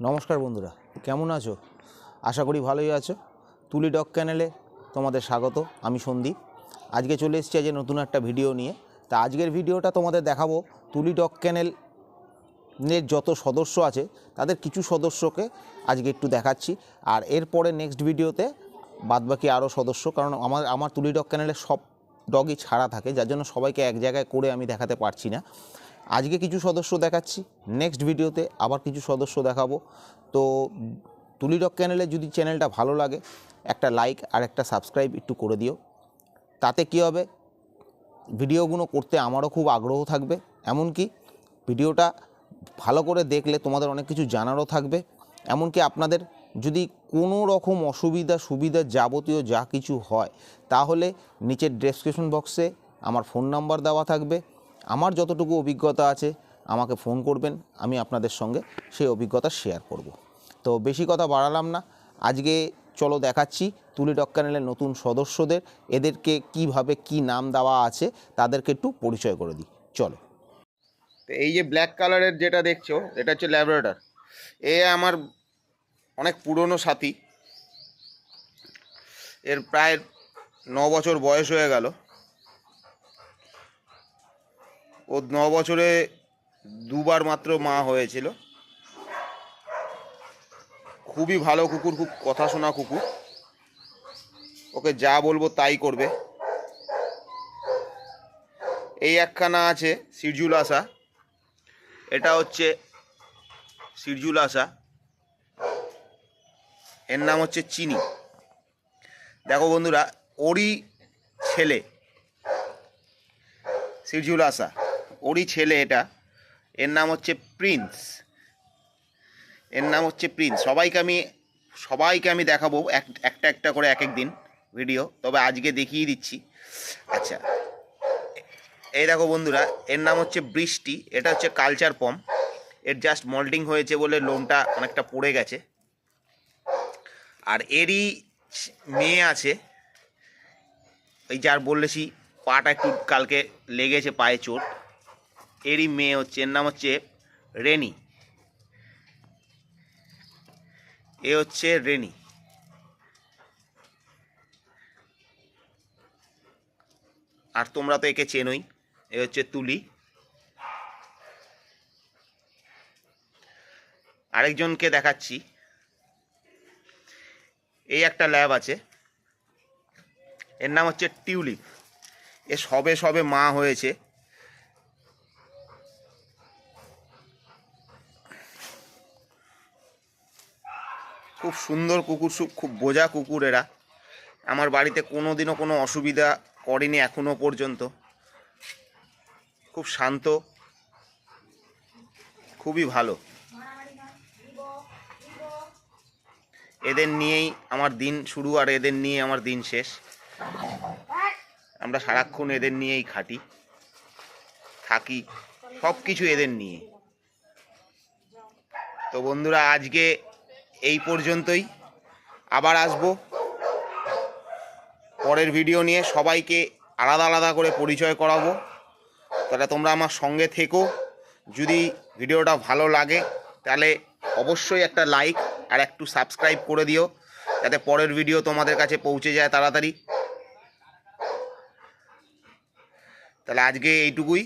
নমস্কার বন্ধুরা, কেমন আছো? আশা করি ভালোই আছো। তুলি ডগ চ্যানেলে তোমাদের স্বাগত। আমি সন্দীপ। আজকে চলে এসেছি আজ নতুন একটা ভিডিও নিয়ে। তা আজকের ভিডিওটা তোমাদের দেখাবো তুলি ডগ চ্যানেলের যত সদস্য আছে তাদের কিছু সদস্যকে আজকে একটু দেখাচ্ছি। আর এরপরে নেক্সট ভিডিওতে বাদবাকি আরও সদস্য, কারণ আমার তুলি ডগ চ্যানেলে সব ডগই ছাড়া থাকে, যার জন্য সবাইকে এক জায়গায় করে আমি দেখাতে পারছি না। আজকে কিছু সদস্য দেখাচ্ছি, নেক্সট ভিডিওতে আবার কিছু সদস্য দেখাবো। তো তুলি ডগ চ্যানেলে যদি চ্যানেলটা ভালো লাগে একটা লাইক আর একটা সাবস্ক্রাইব একটু করে দিও। তাতে কী হবে, ভিডিওগুলো করতে আমারও খুব আগ্রহ থাকবে। এমনকি ভিডিওটা ভালো করে দেখলে তোমাদের অনেক কিছু জানারও থাকবে। এমনকি আপনাদের যদি কোনো রকম সুবিধা যাবতীয় যা কিছু হয়, তাহলে নিচের ডেসক্রিপশন বক্সে আমার ফোন নাম্বার দেওয়া থাকবে। আমার যতটুকু অভিজ্ঞতা আছে আমাকে ফোন করবেন, আমি আপনাদের সঙ্গে সেই অভিজ্ঞতা শেয়ার করব। তো বেশি কথা বাড়ালাম না, আজকে চলো দেখাচ্ছি তুলি ডগ চ্যানেলের নতুন সদস্যদের, এদেরকে কিভাবে কি নাম দেওয়া আছে তাদেরকে একটু পরিচয় করে দিই। চলো। তো এই যে ব্ল্যাক কালারের যেটা দেখছো, এটা হচ্ছে ল্যাব্রাডর। এ আমার অনেক পুরনো সাথী, এর প্রায় 9 বছর বয়স হয়ে গেল। ও 9 বছরে দুবার মাত্র মা হয়েছিল। খুবই ভালো কুকুর, খুব কথা শোনা কুকুর, ওকে যা বলবো তাই করবে। এই একখানা আছে সিরজুলাসা, এটা হচ্ছে সিরজুলাসা, এর নাম হচ্ছে চিনি। দেখো বন্ধুরা, ওরই ছেলে সিরজুলাসা, ওরই ছেলে এটা, এর নাম হচ্ছে প্রিন্স। সবাইকে আমি দেখাবো একটা একটা করে এক এক দিন ভিডিও, তবে আজকে দেখিয়ে দিচ্ছি। আচ্ছা, এই দেখো বন্ধুরা, এর নাম হচ্ছে বৃষ্টি। এটা হচ্ছে কালচার পম। এর জাস্ট মল্টিং হয়েছে বলে লোমটা অনেকটা পড়ে গেছে। আর এরই মেয়ে আছে, এই যার বললেছি পাটা একটু কালকে লেগেছে, পায়ে চোট। এরই মেয়ে হচ্ছে, এর নাম হচ্ছে রেনি। এ হচ্ছে রেনি। আর তোমরা তো একে চেনোই, এ হচ্ছে তুলি। আরেকজনকে দেখাচ্ছি, এই একটা ল্যাব আছে, এর নাম হচ্ছে টিউলিপ। এ সবে সবে মা হয়েছে। খুব সুন্দর কুকুর, খুব বোঝা কুকুর এরা। আমার বাড়িতে কোনো দিনও কোনো অসুবিধা করেনি এখনো পর্যন্ত। খুব শান্ত, খুবই ভালো। এদের নিয়েই আমার দিন শুরু আর এদের নিয়ে আমার দিন শেষ। আমরা সারাক্ষণ এদের নিয়েই খাটি, থাকি, সব কিছু এদের নিয়ে। তো বন্ধুরা, আজকে এই পর্যন্তই। আবার আসবো পরের ভিডিও নিয়ে, সবাইকে আলাদা আলাদা করে পরিচয় করাবো। তাহলে তোমরা আমার সঙ্গে থেকো। যদি ভিডিওটা ভালো লাগে তাহলে অবশ্যই একটা লাইক আর একটু সাবস্ক্রাইব করে দিও, যাতে পরের ভিডিও তোমাদের কাছে পৌঁছে যায় তাড়াতাড়ি। তাহলে আজকে এইটুকুই,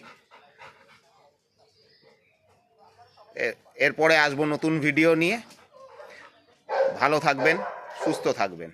এরপরে আসবো নতুন ভিডিও নিয়ে। ভালো থাকবেন, সুস্থ থাকবেন।